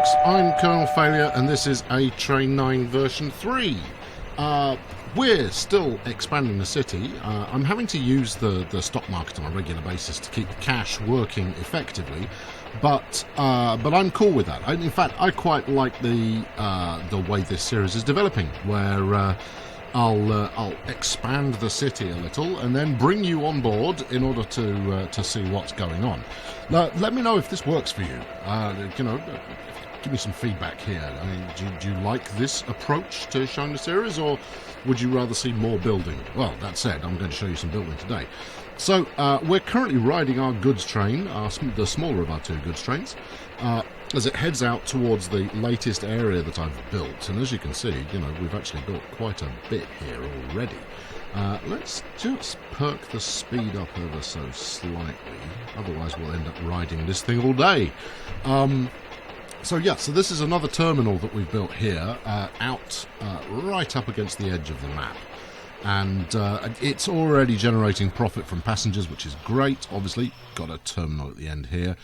folks, I'm Colonel Failure and this is A Train 9 version 3. We're still expanding the city. I'm having to use the stock market on a regular basis to keep cash working effectively, but I'm cool with that. In fact, I quite like the way this series is developing, where I'll expand the city a little and then bring you on board in order to see what's going on. Now, let me know if this works for you. Give me some feedback here. I mean, do you like this approach to showing the series, or would you rather see more building? Well, that said, I'm going to show you some building today. So we're currently riding our goods train, the smaller of our two goods trains, as it heads out towards the latest area that I've built. And as you can see, we've actually built quite a bit here already. Let's just perk the speed up ever so slightly, otherwise we'll end up riding this thing all day. So this is another terminal that we've built here, out right up against the edge of the map. And it's already generating profit from passengers, which is great. Obviously, got a terminal at the end here,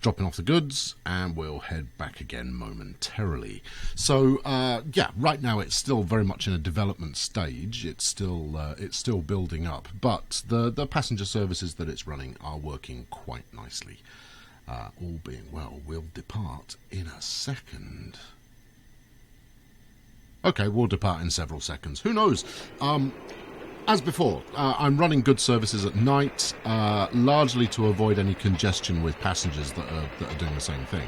dropping off the goods, and we'll head back again momentarily. So right now it's still very much in a development stage. It's still building up, but the passenger services that it's running are working quite nicely. All being well, we'll depart in a second. Okay, we'll depart in several seconds. Who knows? As before, I'm running goods services at night, largely to avoid any congestion with passengers that are doing the same thing.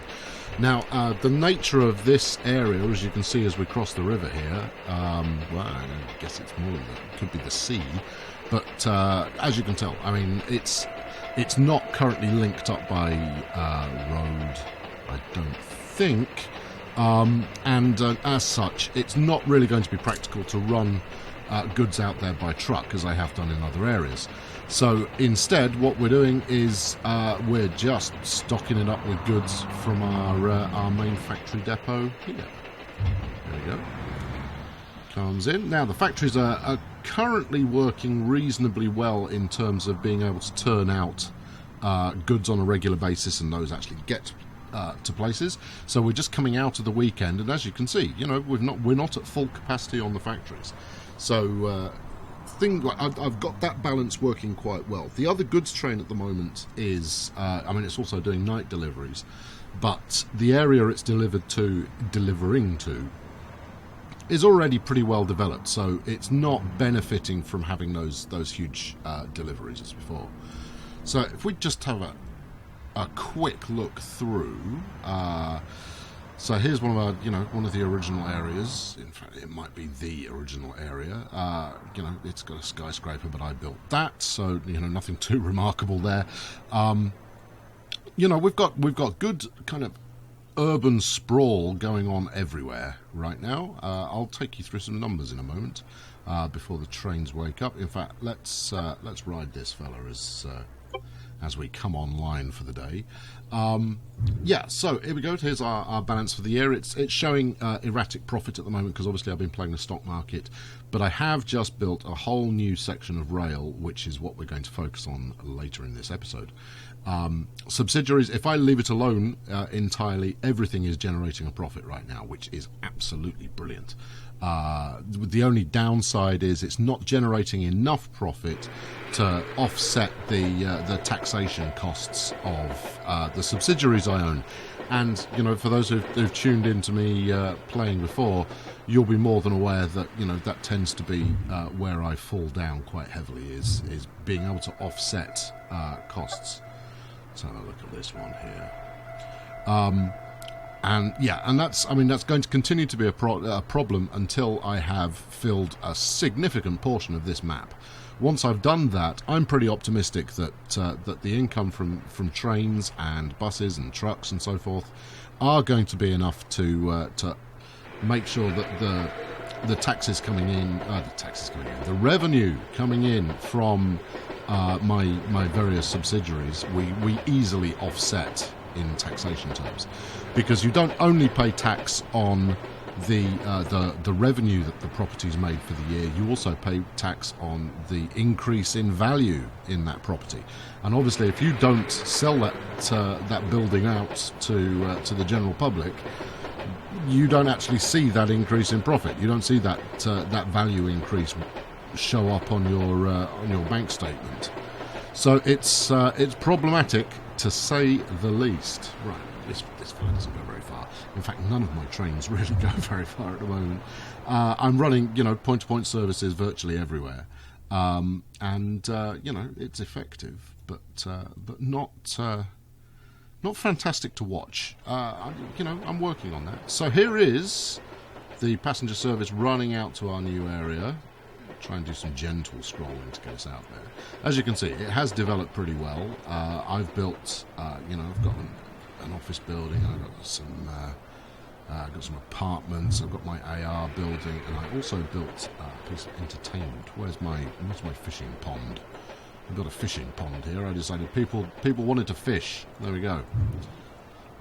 Now, the nature of this area, as you can see as we cross the river here, well, I guess it's more than that. It could be the sea, but as you can tell, I mean, it's not currently linked up by road, I don't think, and as such, it's not really going to be practical to run goods out there by truck, as I have done in other areas. So instead, what we're doing is we're just stocking it up with goods from our main factory depot here. There we go. Comes in. Now, the factories are currently working reasonably well in terms of being able to turn out goods on a regular basis, and those actually get to places. So we're just coming out of the weekend, and as you can see, we're not at full capacity on the factories. So I've got that balance working quite well. The other goods train at the moment is, it's also doing night deliveries, but the area it's delivering to is already pretty well developed, so it's not benefiting from having those huge deliveries as before. So if we just have a quick look through, so here's one of the original areas. In fact, it might be the original area. It's got a skyscraper, but I built that, so nothing too remarkable there. We've got good kind of urban sprawl going on everywhere right now. I'll take you through some numbers in a moment before the trains wake up. In fact, let's ride this fella as we come online for the day. So here we go. Here's our balance for the year. It's showing erratic profit at the moment because obviously I've been playing the stock market, but I have just built a whole new section of rail, which is what we're going to focus on later in this episode. Subsidiaries, if I leave it alone entirely, everything is generating a profit right now, which is absolutely brilliant. The only downside is it's not generating enough profit to offset the taxation costs of the subsidiaries I own. And for those who've tuned into me playing before, you'll be more than aware that that tends to be where I fall down quite heavily, is being able to offset costs. Let's have a look at this one here. And that's going to continue to be a problem until I have filled a significant portion of this map. Once I've done that, I'm pretty optimistic that the income from trains and buses and trucks and so forth are going to be enough to make sure that the taxes coming in, the revenue coming in from my various subsidiaries, we easily offset in taxation terms, because you don't only pay tax on the revenue that the property's made for the year, you also pay tax on the increase in value in that property. And obviously, if you don't sell that building out to the general public, you don't actually see that increase in profit. You don't see that value increase show up on your bank statement. So it's problematic, to say the least. Right, this flight doesn't go very far. In fact, none of my trains really go very far at the moment. I'm running, point-to-point services virtually everywhere, and it's effective, but not fantastic to watch. I'm working on that. So here is the passenger service running out to our new area. Try and do some gentle scrolling to get us out there. As you can see, it has developed pretty well. I've built, I've got an office building. I've got some apartments. I've got my AR building, and I also built a piece of entertainment. Where's my fishing pond? I've got a fishing pond here. I decided people wanted to fish. There we go.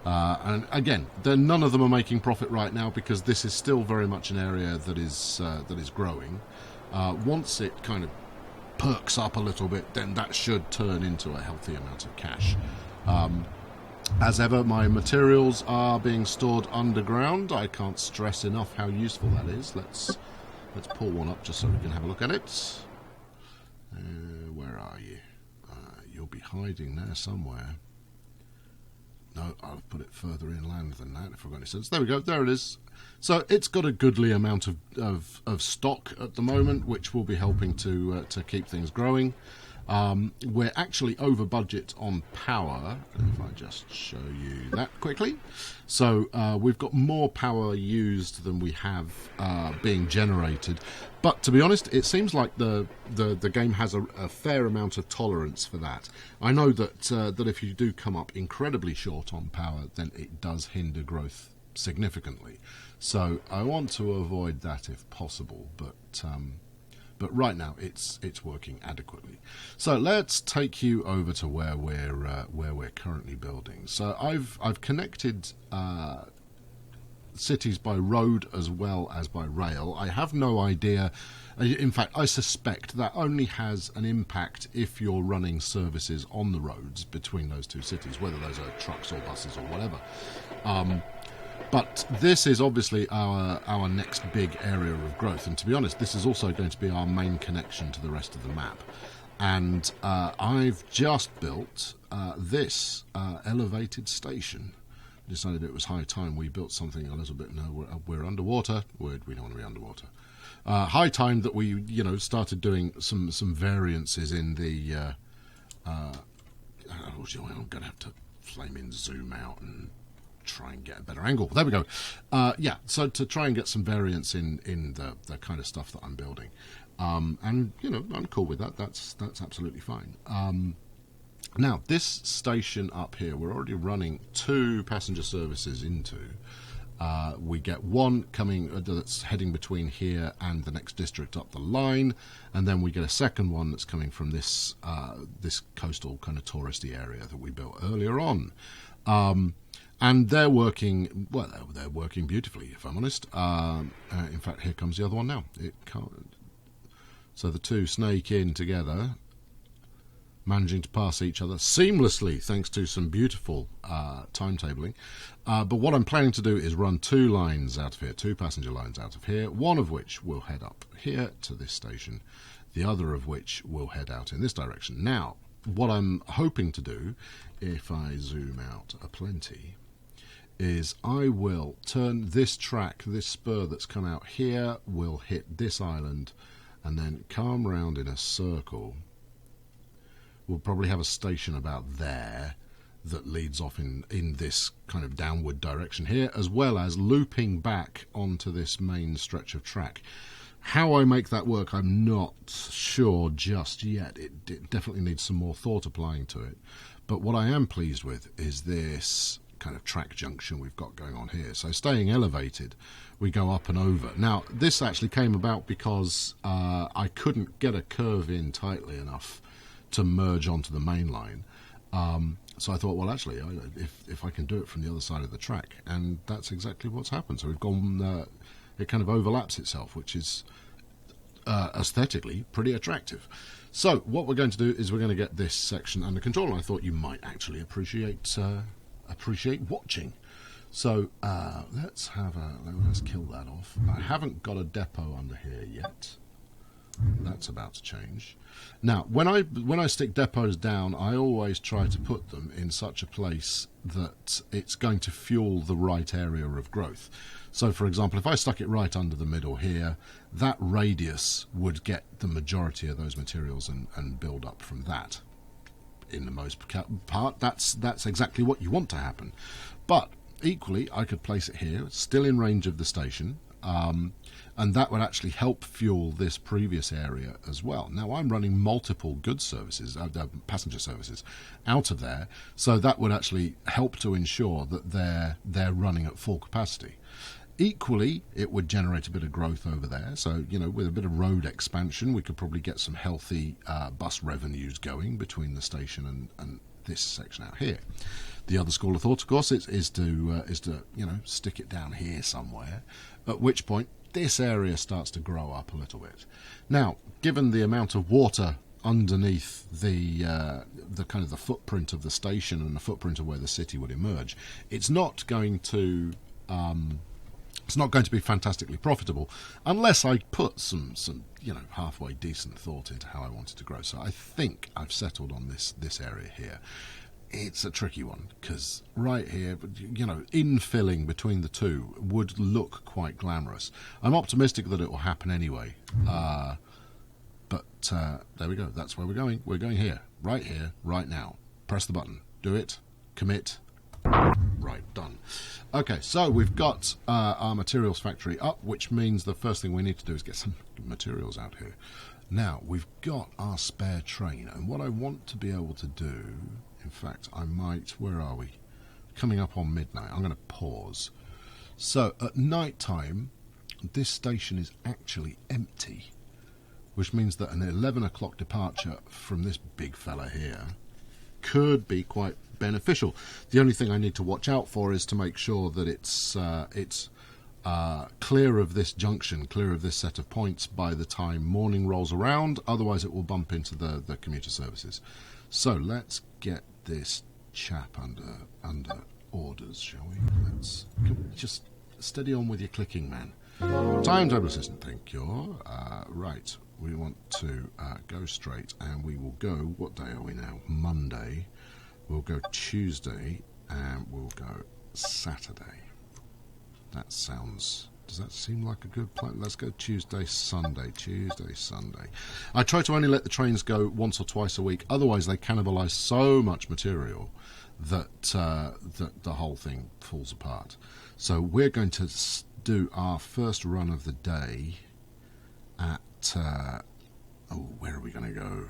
And again, none of them are making profit right now because this is still very much an area that is growing. Once it kind of perks up a little bit, then that should turn into a healthy amount of cash. As ever, my materials are being stored underground. I can't stress enough how useful that is. Let's pull one up just so we can have a look at it. Where are you? You'll be hiding there somewhere. No, I'll put it further inland than that if I've got any sense. There we go, there it is. So it's got a goodly amount of stock at the moment, which will be helping to keep things growing. We're actually over budget on power, if I just show you that quickly. So we've got more power used than we have being generated. But to be honest, it seems like the game has a fair amount of tolerance for that. I know that if you do come up incredibly short on power, then it does hinder growth significantly. So I want to avoid that if possible, but right now it's working adequately. So let's take you over to where we're currently building. So I've connected cities by road as well as by rail. I have no idea. In fact, I suspect that only has an impact if you're running services on the roads between those two cities, whether those are trucks or buses or whatever. But this is obviously our next big area of growth, and to be honest, this is also going to be our main connection to the rest of the map. And I've just built this elevated station. Decided it was high time we built something a little bit. No, we're underwater. We don't want to be underwater. High time that we, started doing some variances in the. I'm going to have to flaming zoom out and try and get a better angle. There we go. So to try and get some variance in the kind of stuff that I'm building, and I'm cool with that. That's absolutely fine. Now this station up here, we're already running 2 passenger services into. We get one coming that's heading between here and the next district up the line, and then we get a second one that's coming from this coastal kind of touristy area that we built earlier on. And they're working, they're working beautifully, if I'm honest. In fact, here comes the other one now. It can't. So the two snake in together, managing to pass each other seamlessly thanks to some beautiful timetabling. But what I'm planning to do is run 2 lines out of here, 2 passenger lines out of here, one of which will head up here to this station, the other of which will head out in this direction. Now, what I'm hoping to do, if I zoom out aplenty, is I will turn this track, this spur that's come out here, will hit this island and then come round in a circle. We'll probably have a station about there that leads off in this kind of downward direction here, as well as looping back onto this main stretch of track. How I make that work, I'm not sure just yet. It definitely needs some more thought applying to it. But what I am pleased with is this kind of track junction we've got going on here. So staying elevated, we go up and over. Now, this actually came about because I couldn't get a curve in tightly enough to merge onto the main line. So I thought, well, actually, if I can do it from the other side of the track, and that's exactly what's happened. So we've gone it kind of overlaps itself, which is aesthetically pretty attractive. So what we're going to do is we're going to get this section under control, and I thought you might actually appreciate watching. So let's kill that off. I haven't got a depot under here yet. That's about to change. Now, when I stick depots down, I always try to put them in such a place that it's going to fuel the right area of growth. So, for example, if I stuck it right under the middle here, that radius would get the majority of those materials and build up from that. In the most part, that's exactly what you want to happen. But equally, I could place it here, still in range of the station, and that would actually help fuel this previous area as well. Now, I'm running multiple goods services, passenger services, out of there, so that would actually help to ensure that they're running at full capacity. Equally, it would generate a bit of growth over there. So, with a bit of road expansion, we could probably get some healthy bus revenues going between the station and this section out here. The other school of thought, of course, is to stick it down here somewhere, at which point this area starts to grow up a little bit. Now, given the amount of water underneath the kind of the footprint of the station and the footprint of where the city would emerge, it's not going to be fantastically profitable unless I put some halfway decent thought into how I wanted to grow. So I think I've settled on this area here. It's a tricky one because right here, infilling between the two would look quite glamorous. I'm optimistic that it will happen anyway. But there we go. That's where we're going. We're going here, right now. Press the button. Do it. Commit. Right, done. Okay, so we've got our materials factory up, which means the first thing we need to do is get some materials out here. Now, we've got our spare train, and what I want to be able to do, in fact, I might, where are we? Coming up on midnight. I'm going to pause. So, at night time, this station is actually empty, which means that an 11 o'clock departure from this big fella here could be quite beneficial. The only thing I need to watch out for is to make sure that it's clear of this junction, clear of this set of points by the time morning rolls around. Otherwise, it will bump into the commuter services. So let's get this chap under orders, shall we? Just steady on with your clicking, man. Timetable assistant, thank you. Right, we want to go straight, and we will go. What day are we now? Monday. We'll go Tuesday, and we'll go Saturday. Does that seem like a good plan? Let's go Tuesday, Sunday. I try to only let the trains go once or twice a week. Otherwise, they cannibalise so much material that the whole thing falls apart. So we're going to do our first run of the day at... where are we going to go?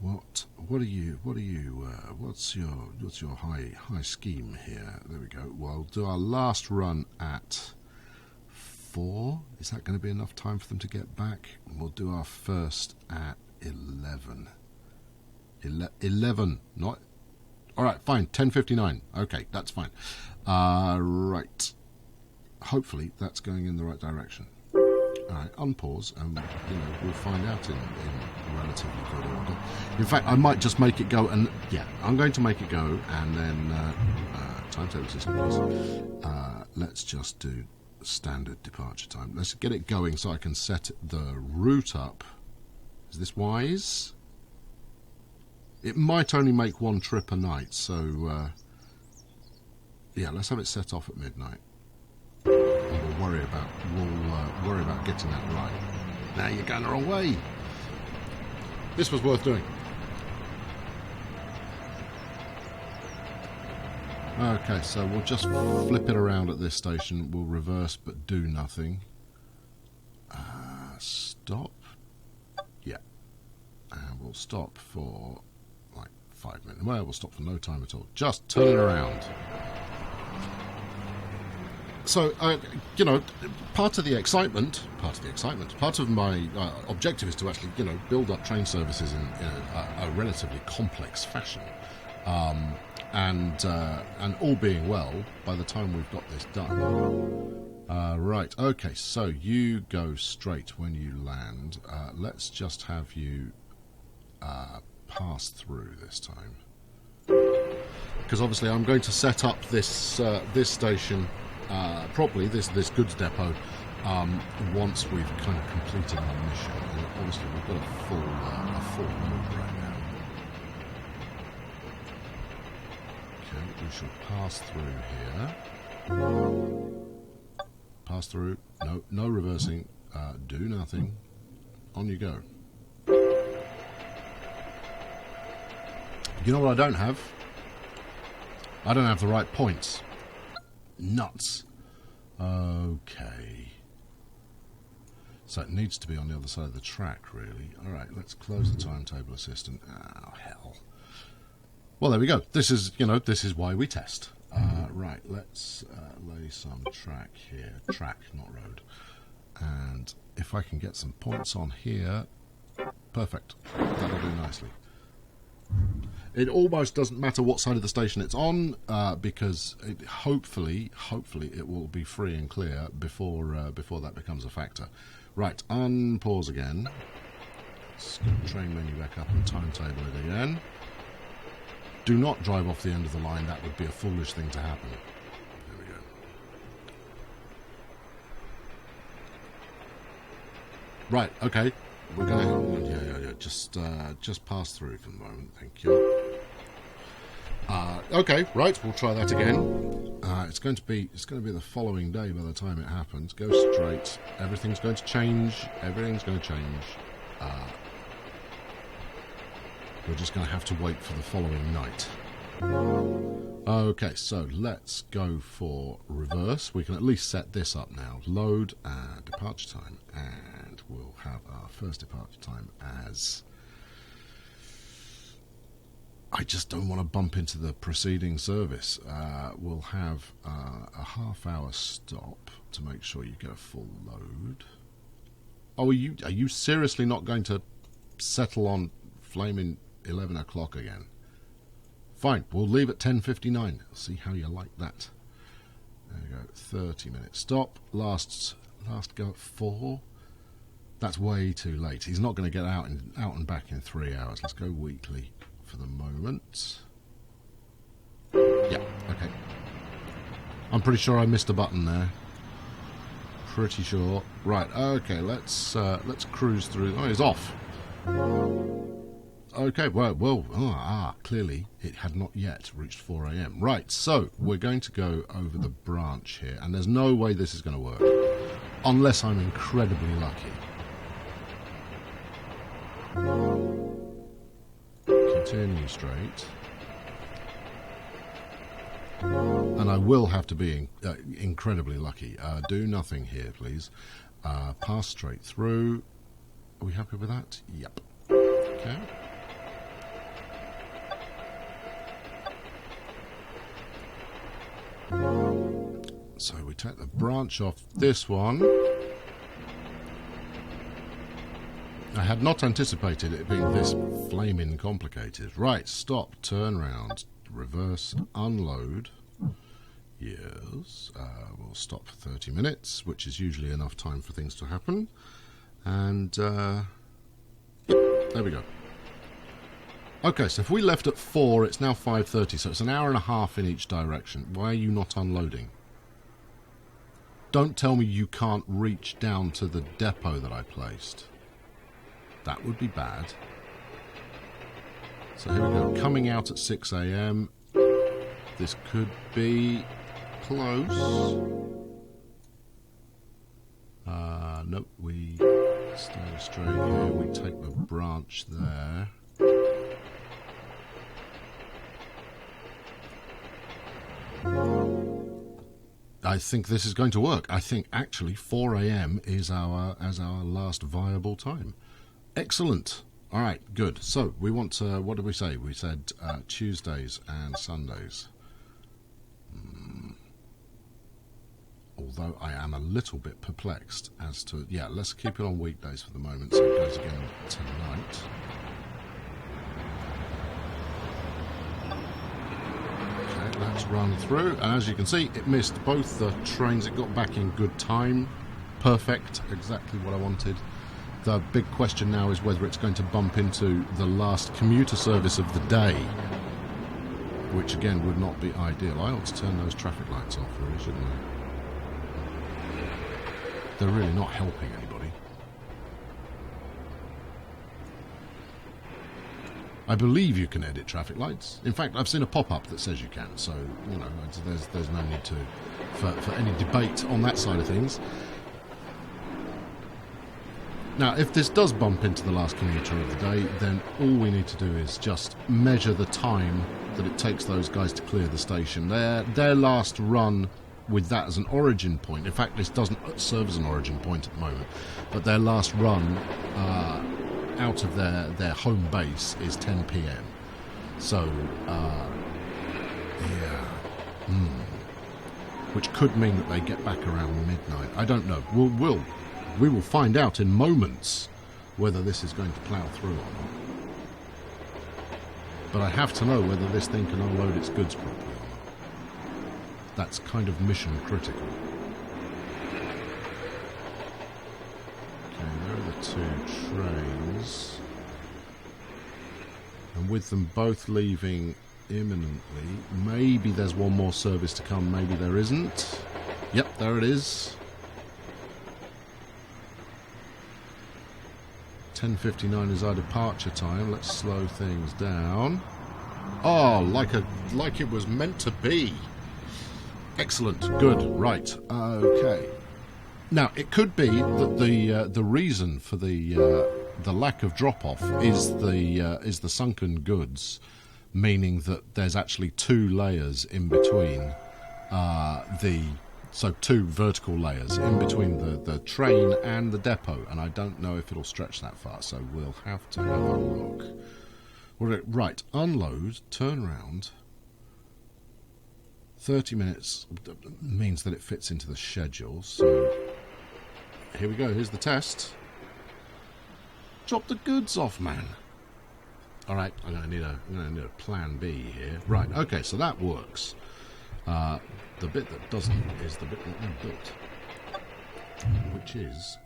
What's your high scheme here? There we go. We'll do our last run at 4. Is that going to be enough time for them to get back? We'll do our first at 11. 11, not... Alright, fine, 10:59. Okay, that's fine. Right. Hopefully that's going in the right direction. Alright, unpause, and we'll find out in relatively good order. In fact, I might just make it go, and yeah, I'm going to make it go, and then timetable system, please. Let's just do standard departure time. Let's get it going so I can set the route up. Is this wise? It might only make one trip a night, so yeah, let's have it set off at midnight. We'll worry about getting that right. Now you're going the wrong way. This was worth doing. Okay, so we'll just flip it around at this station. We'll reverse but do nothing. Stop. Yeah. And we'll stop for like 5 minutes. Well, we'll stop for no time at all. Just turn it around. So, part of my objective is to actually, build up train services in a relatively complex fashion. and all being well, by the time we've got this done. Right, okay, so you go straight when you land. Let's just have you pass through this time. Because obviously I'm going to set up this this station properly, this goods depot, once we've kind of completed our mission. And obviously we've got a full load right now. Okay, we shall pass through here. Pass through. No reversing. Do nothing. On you go. You know what I don't have? I don't have the right points. Nuts. Okay. So it needs to be on the other side of the track, really. Alright, let's close the timetable assistant. Oh, hell. Well, there we go. This is, this is why we test. Right, let's lay some track here. Track, not road. And if I can get some points on here, perfect. That'll do nicely. It almost doesn't matter what side of the station it's on, because hopefully it will be free and clear before that becomes a factor. Right, unpause again. Let's get the train menu back up and timetable it again. Do not drive off the end of the line. That would be a foolish thing to happen. There we go. Right, okay. We're going to... Yeah. Just pass through for the moment. Thank you. Okay, right. We'll try that again. It's going to be the following day by the time it happens. Go straight. Everything's going to change. Everything's going to change. We're just going to have to wait for the following night. Okay, so let's go for reverse. We can at least set this up now. Load departure time, and we'll have our first departure time as... I just don't want to bump into the preceding service. We'll have a half-hour stop to make sure you go full load. Oh, are you seriously not going to settle on flaming 11 o'clock again? Fine, we'll leave at 10:59. See how you like that. There we go. 30-minute stop. Last go at 4. That's way too late. He's not going to get out and back in 3 hours. Let's go weekly for the moment. Yeah, okay. I'm pretty sure I missed a button there. Pretty sure. Right, okay, let's cruise through. Oh, he's off. Okay, well, clearly it had not yet reached 4 AM. Right, so we're going to go over the branch here, and there's no way this is going to work unless I'm incredibly lucky. Continue straight. And I will have to be incredibly lucky. Do nothing here, please. Pass straight through. Are we happy with that? Yep. Okay. So we take the branch off this one. I had not anticipated it being this flaming complicated. Right, stop, turn round, reverse, unload. Yes, we'll stop for 30 minutes, which is usually enough time for things to happen. And there we go. Okay, so if we left at 4, it's now 5:30, so it's an hour and a half in each direction. Why are you not unloading? Don't tell me you can't reach down to the depot that I placed. That would be bad. So here we go, coming out at 6 AM. This could be close. Nope, we stay straight here. We take the branch there. I think this is going to work. I think actually 4 AM is our last viable time. Excellent. All right, good. So we want to, what did we say? We said Tuesdays and Sundays. Although I am a little bit perplexed as to... Yeah, let's keep it on weekdays for the moment, so it goes again tonight. Let's run through, and as you can see, it missed both the trains. It got back in good time. Perfect, exactly what I wanted. The big question now is whether it's going to bump into the last commuter service of the day, which again would not be ideal. I ought to turn those traffic lights off, really, shouldn't I? They're really not helping anybody. I believe you can edit traffic lights. In fact, I've seen a pop-up that says you can, so, you know, there's no need for any debate on that side of things. Now, if this does bump into the last commuter of the day, then all we need to do is just measure the time that it takes those guys to clear the station. Their last run with that as an origin point, in fact, this doesn't serve as an origin point at the moment, but their last run out of their home base is 10 p.m. So, which could mean that they get back around midnight. I don't know. We will find out in moments whether this is going to plough through or not. But I have to know whether this thing can unload its goods properly or not. That's kind of mission critical. Okay, there are the two trains. And with them both leaving imminently, maybe there's one more service to come, maybe there isn't. Yep, there it is. 10:59 is our departure time. Let's slow things down. Oh, like it was meant to be. Excellent. Good. Right. Okay. Now, it could be that the reason for the lack of drop-off is the sunken goods, meaning that there's actually two layers in between so two vertical layers in between the train and the depot, and I don't know if it'll stretch that far, so we'll have to have a look. Right, unload, turn around. 30 minutes means that it fits into the schedule, so here we go, here's the test. Drop the goods off, man. Alright, I'm gonna need a plan B here. Right, okay, so that works. The bit that doesn't is the bit that we built, which is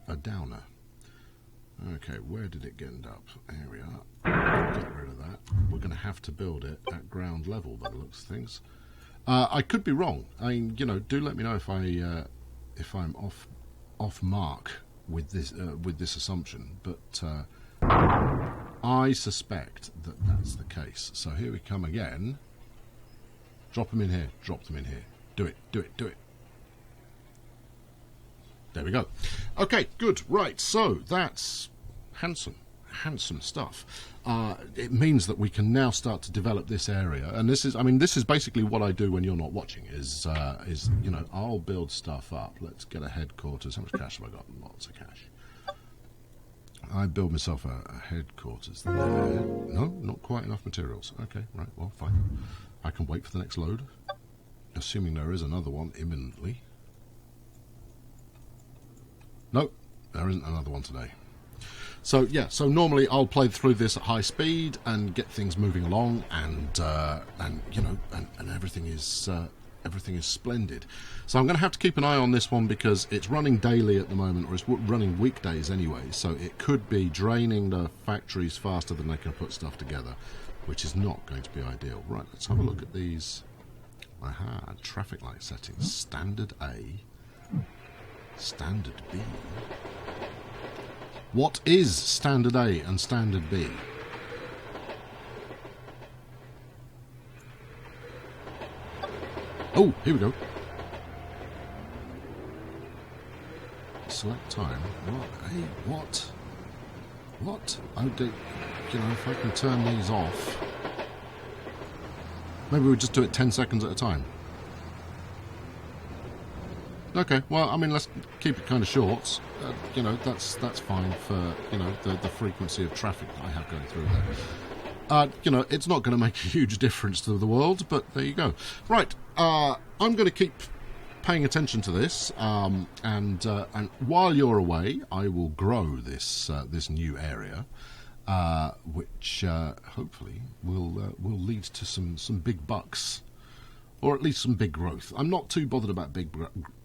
a downer. Okay, where did it end up? Here we are. Get rid of that. We're going to have to build it at ground level by the looks of things. I could be wrong. I mean, you know, do let me know if I'm off mark with this assumption. But I suspect that that's the case. So here we come again. Drop them in here. Drop them in here. Do it. Do it. Do it. There we go. Okay, good. Right, so that's handsome stuff. It means that we can now start to develop this area, and this is basically what I do when you're not watching. Is you know, I'll build stuff up. Let's get a headquarters. How much cash have I got? Lots of cash. I build myself a headquarters there. No, not quite enough materials. Okay, right. Well, fine. I can wait for the next load, assuming there is another one imminently. Nope, there isn't another one today. So yeah, so normally I'll play through this at high speed and get things moving along, and you know, and everything is splendid. So I'm going to have to keep an eye on this one because it's running daily at the moment, or it's running weekdays anyway. So it could be draining the factories faster than they can put stuff together, which is not going to be ideal. Right, let's have a look at these. Aha, traffic light settings. Standard A. Standard B. What is Standard A and Standard B? Oh, here we go. Select time. What? Hey, what? What? Oh, you know, if I can turn these off. Maybe we'll just do it 10 seconds at a time. Okay, well, I mean, let's keep it kind of short. You know, that's fine for, you know, the frequency of traffic that I have going through there. You know, it's not going to make a huge difference to the world, but there you go. Right, I'm going to keep paying attention to this, and while you're away, I will grow this new area. which hopefully will lead to some big bucks, or at least some big growth. I'm not too bothered about big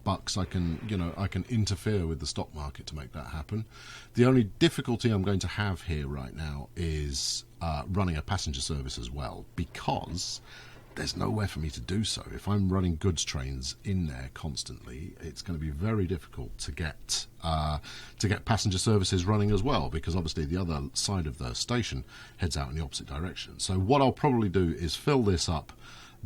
bucks. I can interfere with the stock market to make that happen. The only difficulty I'm going to have here right now is running a passenger service as well, because there's nowhere for me to do so. If I'm running goods trains in there constantly, it's going to be very difficult to get passenger services running as well, because obviously the other side of the station heads out in the opposite direction. So what I'll probably do is fill this up,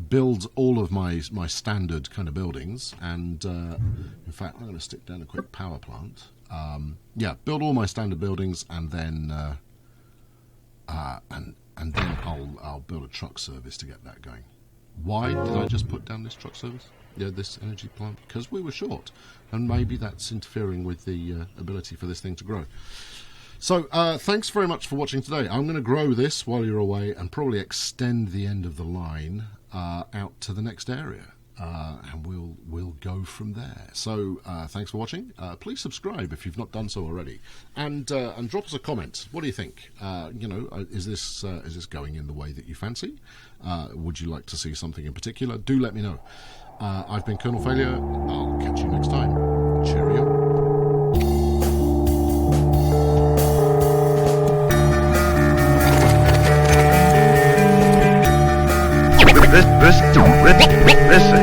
build all of my standard kind of buildings, and in fact I'm going to stick down a quick power plant. Build all my standard buildings, and then I'll build a truck service to get that going. Why did I just put down this truck service? This energy plant? Because we were short, and maybe that's interfering with the ability for this thing to grow. So thanks very much for watching today. I'm going to grow this while you're away, and probably extend the end of the line out to the next area, and we'll go from there. So thanks for watching. Please subscribe if you've not done so already, and drop us a comment. What do you think? Is this going in the way that you fancy? Would you like to see something in particular? Do let me know. I've been Colonel Failure. I'll catch you next time. Cheerio. Listen.